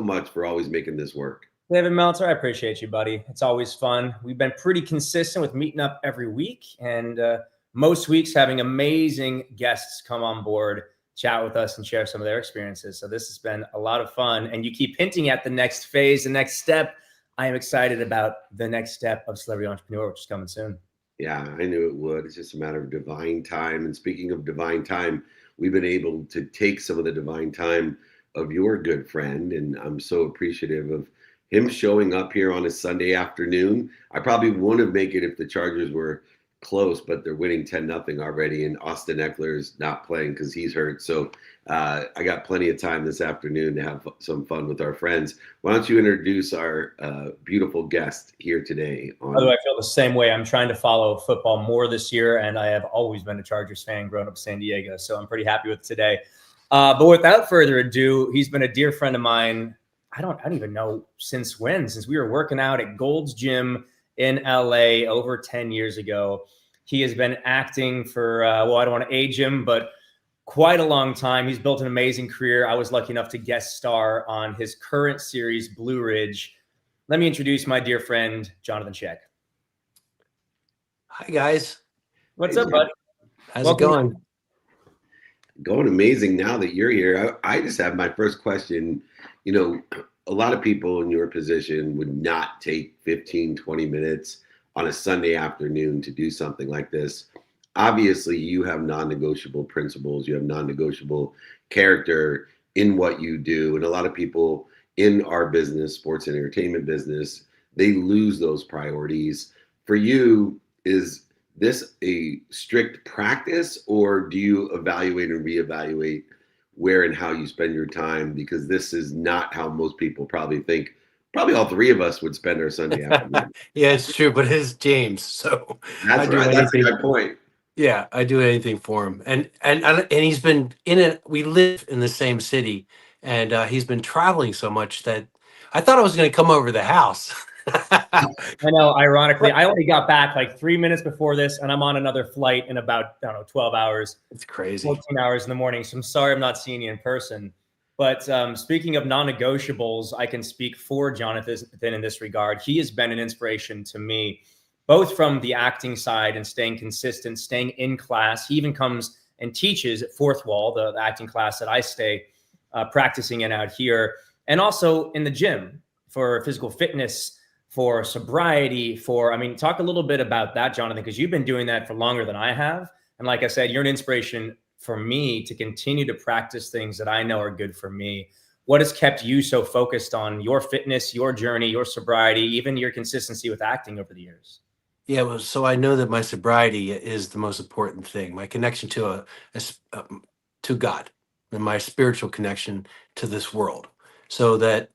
so much for always making this work. David Meltzer, I appreciate you, buddy. It's always fun. We've been pretty consistent with meeting up every week, and most weeks having amazing guests come on board, chat with us, and share some of their experiences. So this has been a lot of fun, and you keep hinting at the next phase, the next step. I am excited about the next step of Celebrity Entrepreneur, which is coming soon. Yeah, I knew it would. It's just a matter of divine time. And speaking of divine time, we've been able to take some of the divine time of your good friend, and I'm so appreciative of him showing up here on a Sunday afternoon. I probably wouldn't make it if the Chargers were close, but they're winning 10-0 already, and Austin Eckler's not playing because he's hurt. So I got plenty of time this afternoon to have some fun with our friends. Why don't you introduce our beautiful guest here today? By the way, I feel the same way. I'm trying to follow football more this year, and I have always been a Chargers fan growing up in San Diego, so I'm pretty happy with today. But without further ado, he's been a dear friend of mine. I don't even know since when, since we were working out at Gold's Gym in LA over 10 years ago. He has been acting for, I don't want to age him, but quite a long time. He's built an amazing career. I was lucky enough to guest star on his current series, Blue Ridge. Let me introduce my dear friend, Jonathan Schaech. Hi, guys. What's up, bud? How's it going? Going amazing now that you're here. I just have my first question. You know, a lot of people in your position would not take 15, 20 minutes on a Sunday afternoon to do something like this. Obviously, you have non-negotiable principles. You have non-negotiable character in what you do. And a lot of people in our business, sports and entertainment business, they lose those priorities. For you, is this a strict practice, or do you evaluate and reevaluate where and how you spend your time? Because this is not how most people probably think. Probably all three of us would spend our Sunday afternoon. Yeah, it's true, but it's James, so that's right. That's a good point. Yeah, I do anything for him, and he's been in it. We live in the same city, and he's been traveling so much that I thought I was going to come over to the house. I know, ironically, I only got back like 3 minutes before this, and I'm on another flight in about, 12 hours. It's crazy. 14 hours in the morning. So I'm sorry I'm not seeing you in person. But speaking of non-negotiables, I can speak for Jonathan in this regard. He has been an inspiration to me, both from the acting side and staying consistent, staying in class. He even comes and teaches at Fourth Wall, the acting class that I stay practicing in out here, and also in the gym for physical fitness, for sobriety, talk a little bit about that, Jonathan, because you've been doing that for longer than I have. And like I said, you're an inspiration for me to continue to practice things that I know are good for me. What has kept you so focused on your fitness, your journey, your sobriety, even your consistency with acting over the years? Yeah, well, so I know that my sobriety is the most important thing. My connection to to God, and my spiritual connection to this world. So that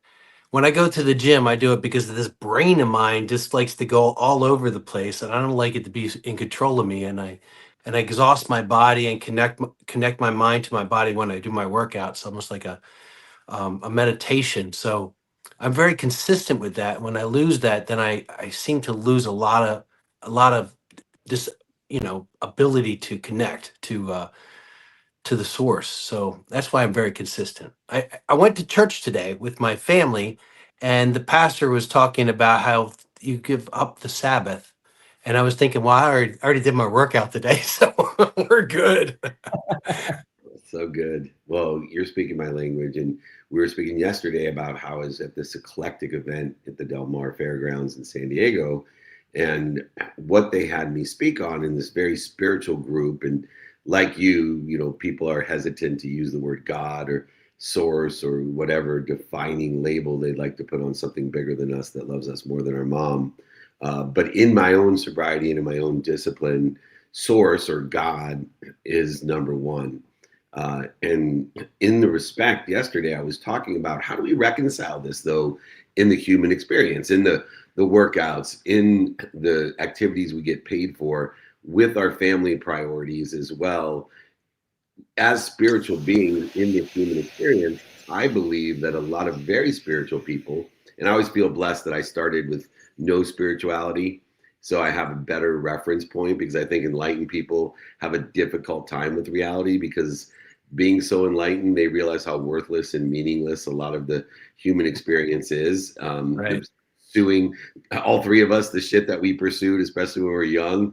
when I go to the gym, I do it because this brain of mine just likes to go all over the place, and I don't like it to be in control of me. And I exhaust my body and connect my mind to my body when I do my workout. It's almost like a meditation. So I'm very consistent with that. When I lose that, then I seem to lose a lot of this, ability to connect to the source. So that's why I'm very consistent. I went to church today with my family, and the pastor was talking about how you give up the Sabbath. And I was thinking, well, I already did my workout today, so we're good. So good. Well, you're speaking my language, and we were speaking yesterday about how I was at this eclectic event at the Del Mar Fairgrounds in San Diego, and what they had me speak on in this very spiritual group. And like you, people are hesitant to use the word God or source or whatever defining label they'd like to put on something bigger than us that loves us more than our mom. But in my own sobriety and in my own discipline, source or God is number one. And in the respect, yesterday I was talking about how do we reconcile this, though, in the human experience, in the workouts, in the activities we get paid for, with our family priorities as well. As spiritual beings in the human experience, I believe that a lot of very spiritual people, and I always feel blessed that I started with no spirituality, so I have a better reference point, because I think enlightened people have a difficult time with reality because being so enlightened, they realize how worthless and meaningless a lot of the human experience is. Right. Pursuing all three of us, the shit that we pursued, especially when we were young,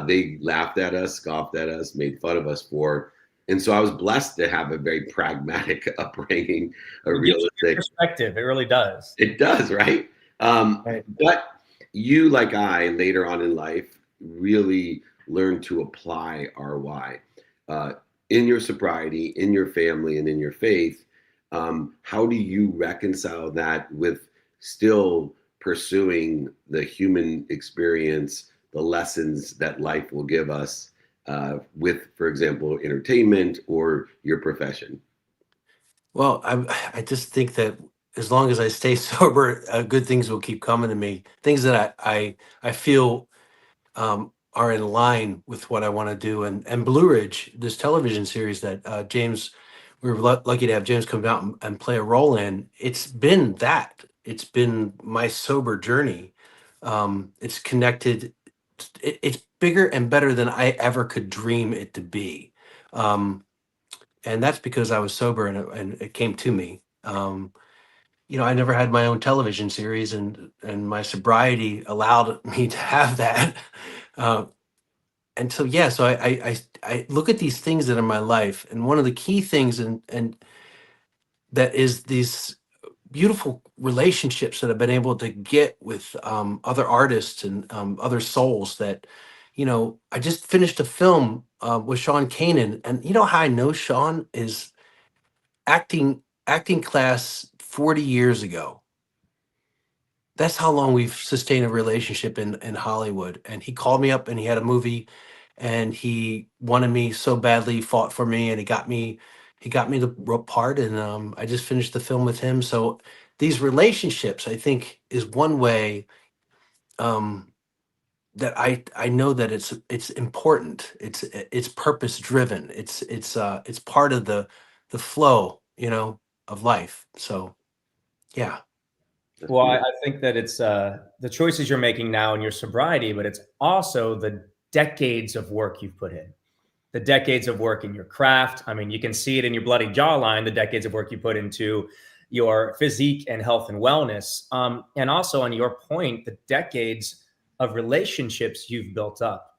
they laughed at us, scoffed at us, made fun of us for. And so I was blessed to have a very pragmatic upbringing, a It gives you realistic. perspective. It really does. It does, right? Right. But you, like I, later on in life, really learned to apply our why. In your sobriety, in your family, and in your faith, how do you reconcile that with still pursuing the human experience, the lessons that life will give us with, for example, entertainment or your profession? Well, I just think that as long as I stay sober, good things will keep coming to me. Things that I feel are in line with what I want to do. And Blue Ridge, this television series that James, we were lucky to have James come out and play a role in. It's been that. It's been my sober journey. It's connected. It's bigger and better than I ever could dream it to be. And that's because I was sober and it came to me. I never had my own television series, and my sobriety allowed me to have that. Uh, and so yeah, so I look at these things that are in my life, and one of the key things, and that is these beautiful relationships that I've been able to get with other artists and other souls. That I just finished a film with Sean Kanan, and you know how I know Sean is acting class 40 years ago. That's how long we've sustained a relationship in Hollywood. And he called me up and he had a movie and he wanted me so badly, fought for me, and he got me the part. And I just finished the film with him. So these relationships, I think, is one way um, that I know that it's important. It's purpose driven. It's part of the flow, of life. So yeah. That's Well, I beautiful. think that it's the choices you're making now in your sobriety, but it's also the decades of work you've put in, the decades of work in your craft. I mean, you can see it in your bloody jawline, the decades of work you put into your physique and health and wellness. And also, on your point, the decades of relationships you've built up.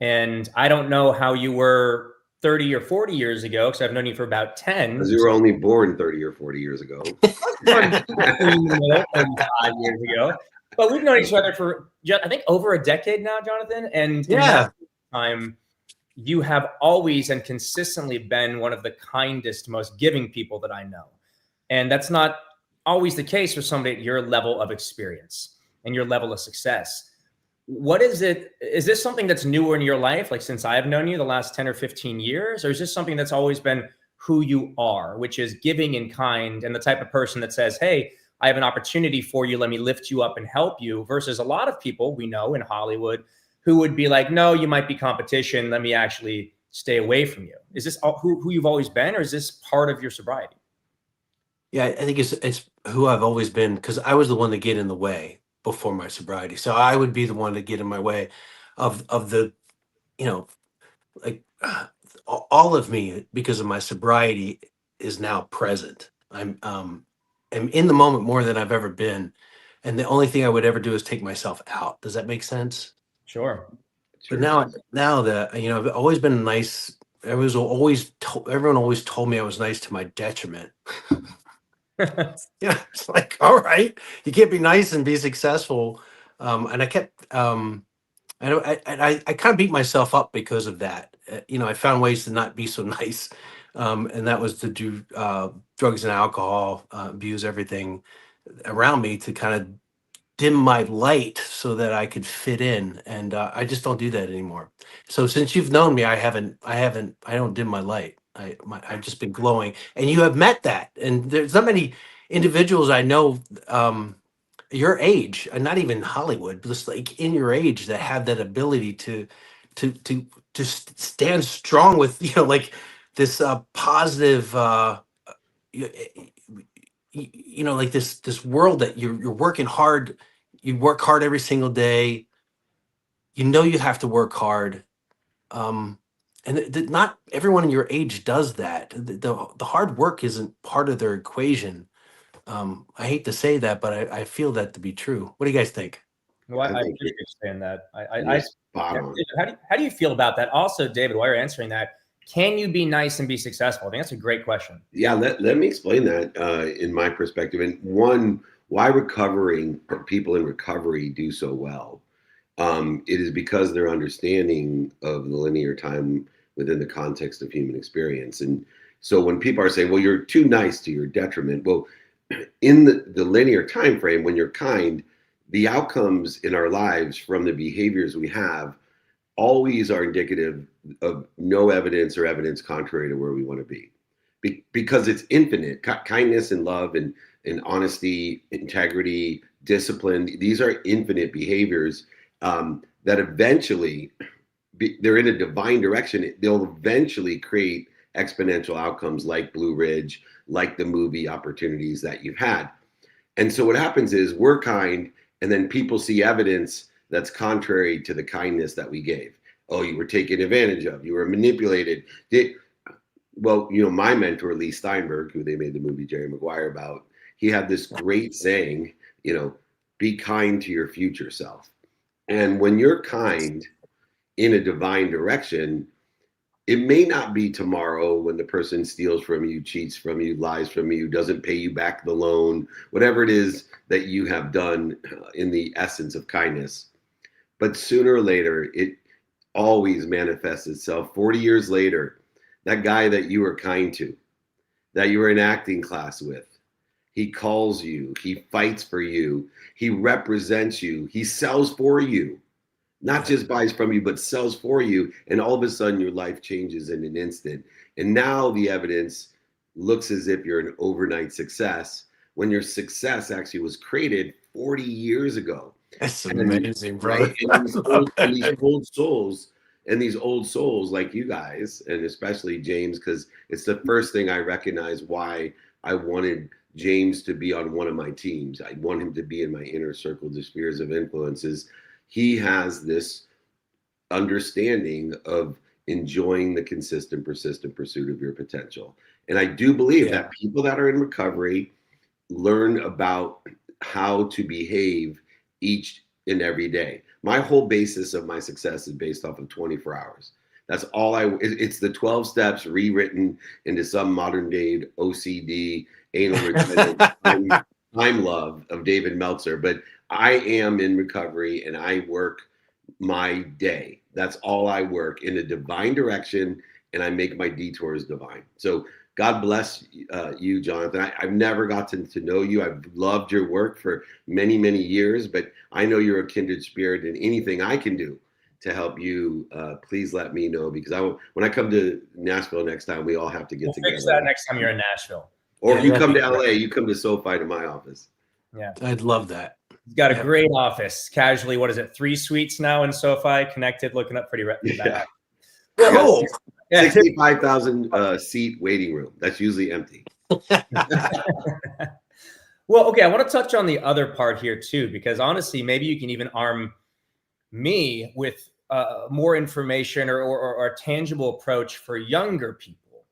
And I don't know how you were 30 or 40 years ago, because I've known you for about 10. Because you were only born 30 or 40 years ago. 35 years ago. But we've known each other for, I think, over a decade now, Jonathan. And in Yeah. that time, you have always and consistently been one of the kindest, most giving people that I know. And that's not always the case for somebody at your level of experience and your level of success. What is it? Is this something that's newer in your life, like since I've known you the last 10 or 15 years? Or is this something that's always been who you are, which is giving and kind and the type of person that says, hey, I have an opportunity for you. Let me lift you up and help you, versus a lot of people we know in Hollywood who would be like, no, you might be competition. Let me actually stay away from you. Is this who you've always been, or is this part of your sobriety? Yeah, I think it's who I've always been, because I was the one to get in the way before my sobriety. So I would be the one to get in my way of the, you know, like all of me, because of my sobriety, is now present. I'm in the moment more than I've ever been. And the only thing I would ever do is take myself out. Does that make sense? Sure. But Sure. now that I've always been nice. Everyone always told me I was nice to my detriment. Yeah, it's like, all right, you can't be nice and be successful. And I kept, I kind of beat myself up because of that. I found ways to not be so nice, and that was to do drugs and alcohol, abuse everything around me to kind of dim my light so that I could fit in. And I just don't do that anymore. So since you've known me, I don't dim my light. I've just been glowing, and you have met that. And there's not many individuals I know your age, and not even Hollywood, just like in your age, that have that ability to stand strong with like this positive like this world that you're working hard. You work hard every single day. You have to work hard. um and not everyone in your age does that. The hard work isn't part of their equation. I hate to say that, but I feel that to be true. What do you guys think? Well, I I think appreciate you saying that. you're spot on. How do you feel about that? Also, David, while you're answering that, can you be nice and be successful? I think that's a great question. Yeah, let me explain that in my perspective. And one, why recovering or people in recovery do so well. It is because their understanding of the linear time within the context of human experience. And so when people are saying, well, you're too nice to your detriment, well, in the linear time frame, when you're kind, the outcomes in our lives from the behaviors we have always are indicative of no evidence or evidence contrary to where we want to be. Because it's infinite. Kindness and love and honesty, integrity, discipline, these are infinite behaviors that eventually, they're in a divine direction. They'll eventually create exponential outcomes like Blue Ridge, like the movie opportunities that you've had. And so what happens is we're kind, and then people see evidence that's contrary to the kindness that we gave. Oh, you were taken advantage of. You were manipulated. Well, my mentor, Lee Steinberg, who they made the movie Jerry Maguire about, he had this great saying, be kind to your future self. And when you're kind in a divine direction, it may not be tomorrow when the person steals from you, cheats from you, lies from you, doesn't pay you back the loan, whatever it is that you have done in the essence of kindness. But sooner or later, it always manifests itself. 40 years later, that guy that you were kind to, that you were in acting class with, he calls you, he fights for you, he represents you, he sells for you, not just buys from you, but sells for you. And all of a sudden your life changes in an instant. And now the evidence looks as if you're an overnight success when your success actually was created 40 years ago. That's amazing, bro. Right? And these old souls like you guys, and especially James, because it's the first thing I recognize why I wanted James to be on one of my teams. I want him to be in my inner circle, the spheres of influences. He has this understanding of enjoying the consistent, persistent pursuit of your potential. And I do believe that people that are in recovery learn about how to behave each and every day. My whole basis of my success is based off of 24 hours. That's all it's the 12 steps rewritten into some modern day OCD, anal retention, time love of David Meltzer. But I am in recovery and I work my day. That's all I work in a divine direction, and I make my detours divine. So God bless you, Jonathan. I've never gotten to know you. I've loved your work for many, many years, but I know you're a kindred spirit, and anything I can do to help you, please let me know, because when I come to Nashville next time, we all have to get together. Fix that next time you're in Nashville. Or if you come to LA, you come to SoFi to my office. Yeah, I'd love that. He's got a great office. Casually, what is it? 3 suites now in SoFi, connected, looking up pretty. Yeah. Oh, 65,000 seat waiting room. That's usually empty. Well, okay, I want to touch on the other part here too, because honestly, maybe you can even arm me with more information or a tangible approach for younger people.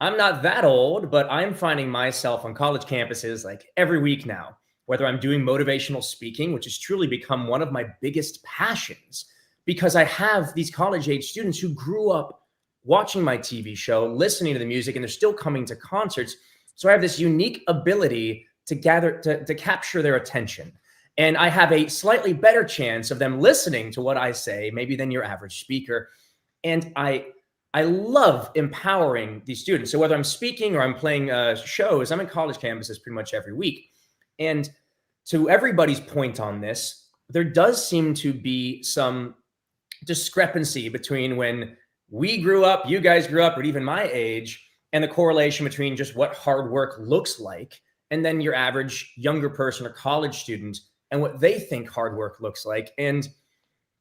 I'm not that old, but I'm finding myself on college campuses like every week now, whether I'm doing motivational speaking, which has truly become one of my biggest passions, because I have these college age students who grew up watching my TV show, listening to the music, and they're still coming to concerts. So I have this unique ability to capture their attention. And I have a slightly better chance of them listening to what I say, maybe than your average speaker. And I love empowering these students. So whether I'm speaking or I'm playing shows, I'm in college campuses pretty much every week. And to everybody's point on this, there does seem to be some discrepancy between when we grew up, you guys grew up, or even my age, and the correlation between just what hard work looks like, and then your average younger person or college student and what they think hard work looks like. And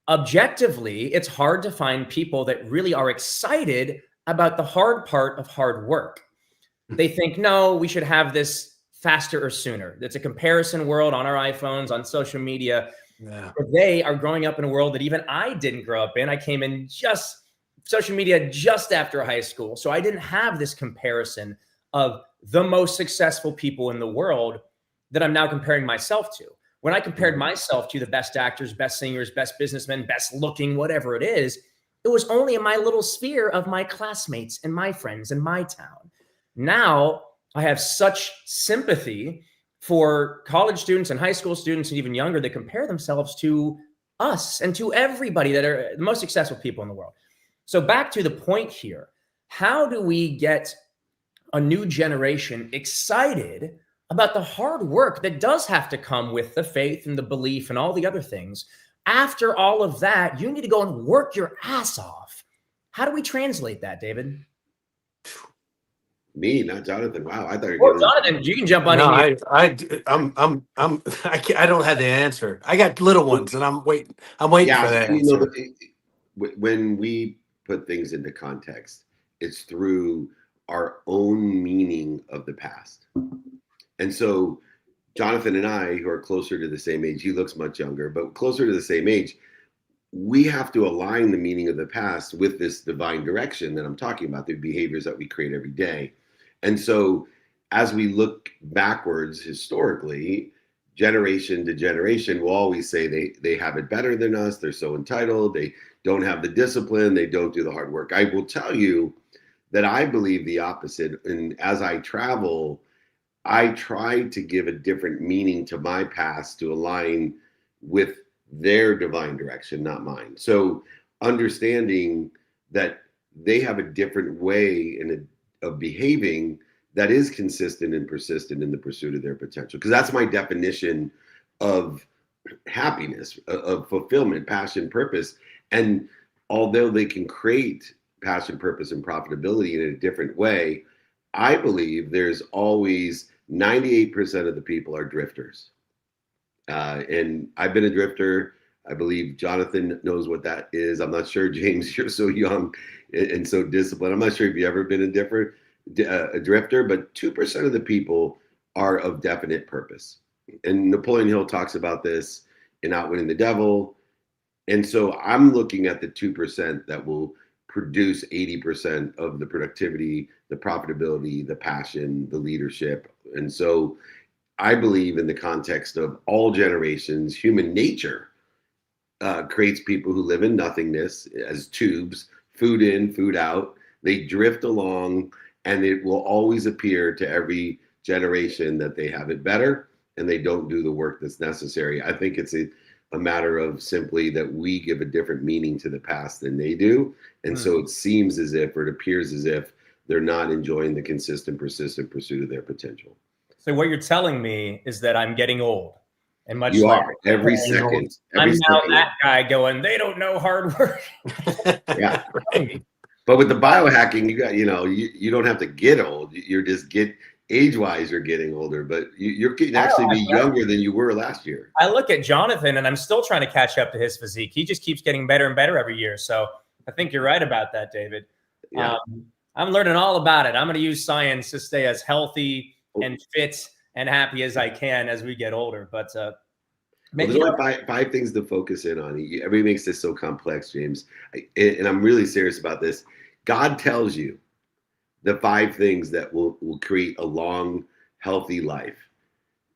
objectively, it's hard to find people that really are excited about the hard part of hard work. They think, no, we should have this faster or sooner. It's a comparison world on our iPhones, on social media. Yeah. They are growing up in a world that even I didn't grow up in. I came in just social media just after high school. So I didn't have this comparison of the most successful people in the world that I'm now comparing myself to. When I compared myself to the best actors, best singers, best businessmen, best looking, whatever it is, it was only in my little sphere of my classmates and my friends in my town. Now I have such sympathy for college students and high school students and even younger that compare themselves to us and to everybody that are the most successful people in the world. So back to the point here, how do we get a new generation excited about the hard work that does have to come with the faith and the belief and all the other things? After all of that, you need to go and work your ass off. How do we translate that, David? Me, not Jonathan. Wow, I thought you Well, were Jonathan, you can jump on No, in. I don't have the answer. I got little ones, and I'm waiting for yeah. that You know, answer. when we put things into context, it's through our own meaning of the past. And so Jonathan and I, who are closer to the same age, he looks much younger, but closer to the same age, we have to align the meaning of the past with this divine direction that I'm talking about, the behaviors that we create every day. And so as we look backwards historically, generation to generation, we'll always say they have it better than us. They're so entitled. They don't have the discipline. They don't do the hard work. I will tell you that I believe the opposite. And as I travel, I try to give a different meaning to my past to align with their divine direction, not mine. So understanding that they have a different way of behaving that is consistent and persistent in the pursuit of their potential. Because that's my definition of happiness, of fulfillment, passion, purpose. And although they can create passion, purpose, and profitability in a different way, I believe there's always 98% of the people are drifters. And I've been a drifter. I believe Jonathan knows what that is. I'm not sure, James, you're so young and so disciplined. I'm not sure if you've ever been a drifter, but 2% of the people are of definite purpose. And Napoleon Hill talks about this in Outwitting the Devil. And so I'm looking at the 2% that will produce 80% of the productivity, the profitability, the passion, the leadership. And so I believe in the context of all generations, human nature creates people who live in nothingness as tubes, food in, food out. They drift along, and it will always appear to every generation that they have it better and they don't do the work that's necessary. I think it's a matter of simply that we give a different meaning to the past than they do. And so it seems as if, or it appears as if, they're not enjoying the consistent, persistent pursuit of their potential. So what you're telling me is that I'm getting old. And much You like are every second. I'm now that guy going, they don't know hard work. Yeah. But with the biohacking, you don't have to get old. You're just age-wise, you're getting older, but you can actually be younger than you were last year. I look at Jonathan and I'm still trying to catch up to his physique. He just keeps getting better and better every year. So I think you're right about that, David. Yeah. I'm learning all about it. I'm going to use science to stay as healthy and fit and happy as I can as we get older. But there's only five things to focus in on. Everybody makes this so complex, James. And I'm really serious about this. God tells you the 5 things that will create a long, healthy life.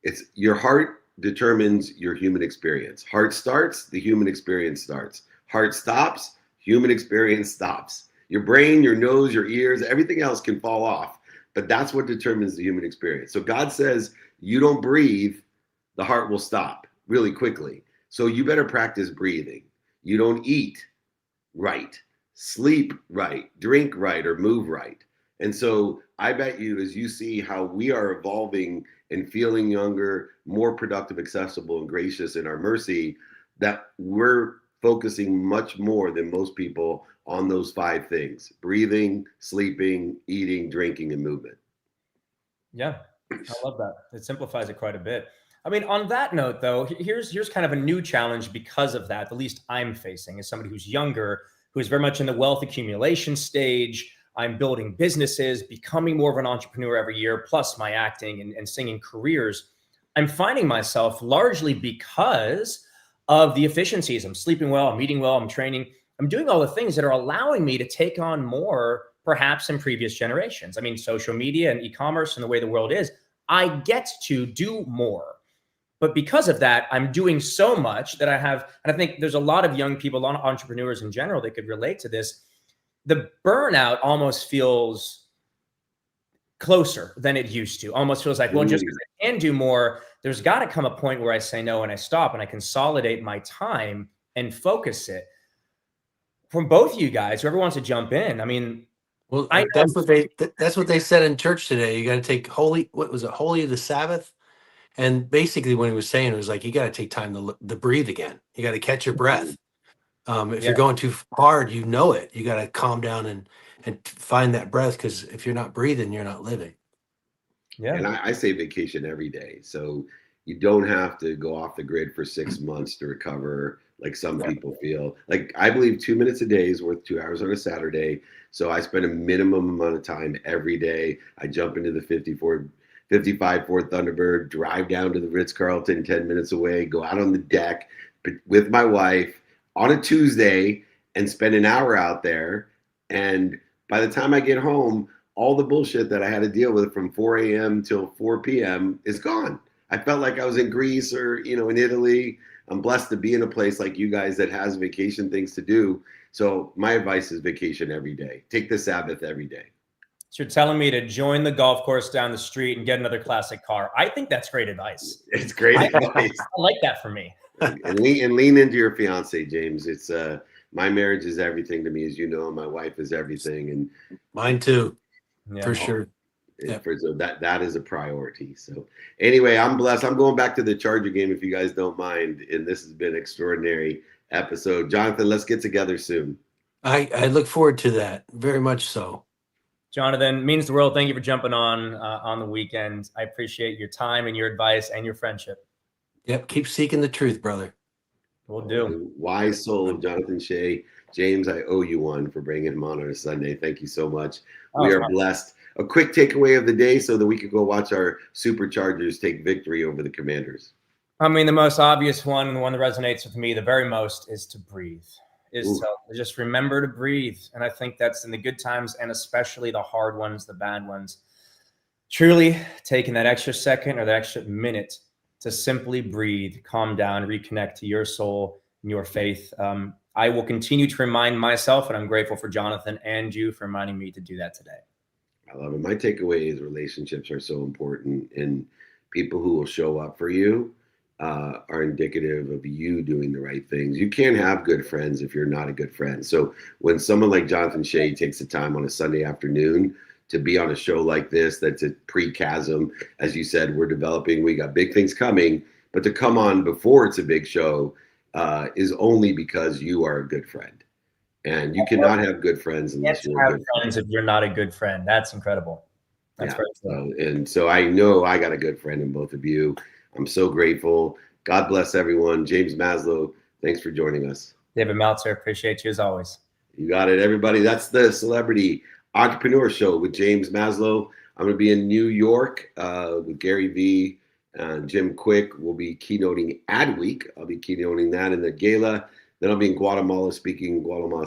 It's your heart determines your human experience. Heart starts, the human experience starts. Heart stops, human experience stops. Your brain, your nose, your ears, everything else can fall off, but that's what determines the human experience. So God says, you don't breathe, the heart will stop really quickly. So you better practice breathing. You don't eat right, sleep right, drink right, or move right. And so I bet you, as you see how we are evolving and feeling younger, more productive, accessible, and gracious in our mercy, that we're focusing much more than most people on those 5 things: breathing, sleeping, eating, drinking, and movement. Yeah, I love that. It simplifies it quite a bit. I mean, on that note, though, here's kind of a new challenge because of that, the least I'm facing as somebody who's younger, who is very much in the wealth accumulation stage. I'm building businesses, becoming more of an entrepreneur every year, plus my acting and singing careers. I'm finding myself largely because of the efficiencies. I'm sleeping well, I'm eating well, I'm training. I'm doing all the things that are allowing me to take on more perhaps in previous generations. I mean, social media and e-commerce and the way the world is, I get to do more. But because of that, I'm doing so much that I have, and I think there's a lot of young people, a lot of entrepreneurs in general that could relate to this. The burnout almost feels closer than it used to. Almost feels like, well, just because I can do more, there's got to come a point where I say no and I stop and I consolidate my time and focus it. From both of you guys, whoever wants to jump in, I mean, Well, that's what they said in church today. You got to take holy of the Sabbath? And basically what he was saying was like, you got to take time to breathe again. You got to catch your breath. If you're going too hard, you know it. You got to calm down and find that breath, because if you're not breathing, you're not living. Yeah. And I say vacation every day. So you don't have to go off the grid for 6 months to recover, like some people feel. Like, I believe 2 minutes a day is worth 2 hours on a Saturday. So I spend a minimum amount of time every day. I jump into the 55 Ford Thunderbird, drive down to the Ritz-Carlton 10 minutes away, go out on the deck with my wife on a Tuesday and spend an hour out there. And by the time I get home, all the bullshit that I had to deal with from 4 a.m. till 4 p.m. is gone. I felt like I was in Greece or, in Italy. I'm blessed to be in a place like you guys that has vacation things to do. So my advice is vacation every day. Take the Sabbath every day. So you're telling me to join the golf course down the street and get another classic car. I think that's great advice. It's great advice. I like that for me. And lean into your fiance, James. It's my marriage is everything to me, as you know. My wife is everything, and mine too, for sure. So that is a priority. So anyway, I'm blessed. I'm going back to the Charger game, if you guys don't mind. And this has been an extraordinary episode. Jonathan, let's get together soon. I look forward to that, very much so. Jonathan, means the world. Thank you for jumping on the weekend. I appreciate your time and your advice and your friendship. Yep. Keep seeking the truth, brother. We'll do. Wise soul of Jonathan Shea. James, I owe you one for bringing him on a Sunday. Thank you so much. We are blessed. A quick takeaway of the day so that we could go watch our Superchargers take victory over the Commanders. I mean, the most obvious one, and the one that resonates with me the very most, is to breathe. To just remember to breathe. And I think that's in the good times and especially the hard ones, the bad ones. Truly taking that extra second or that extra minute to simply breathe, calm down, reconnect to your soul and your faith. I will continue to remind myself, and I'm grateful for Jonathan and you for reminding me to do that today. I love it. My takeaway is relationships are so important, and people who will show up for you are indicative of you doing the right things. You can't have good friends if you're not a good friend. So when someone like Jonathan Shea takes the time on a Sunday afternoon to be on a show like this, that's a pre-chasm, as you said, we're developing, we got big things coming, but to come on before it's a big show is only because you are a good friend. And you cannot have good friends unless you're a good friend. If you're not a good friend. That's incredible. That's and so I know I got a good friend in both of you. I'm so grateful. God bless everyone. James Maslow, thanks for joining us. David Meltzer, appreciate you as always. You got it, everybody. That's the Celebrity Entrepreneur Show with James Maslow. I'm going to be in New York with Gary Vee and Jim Quick. We'll be keynoting Ad Week. I'll be keynoting that in the gala. Then I'll be in Guatemala speaking Guatemala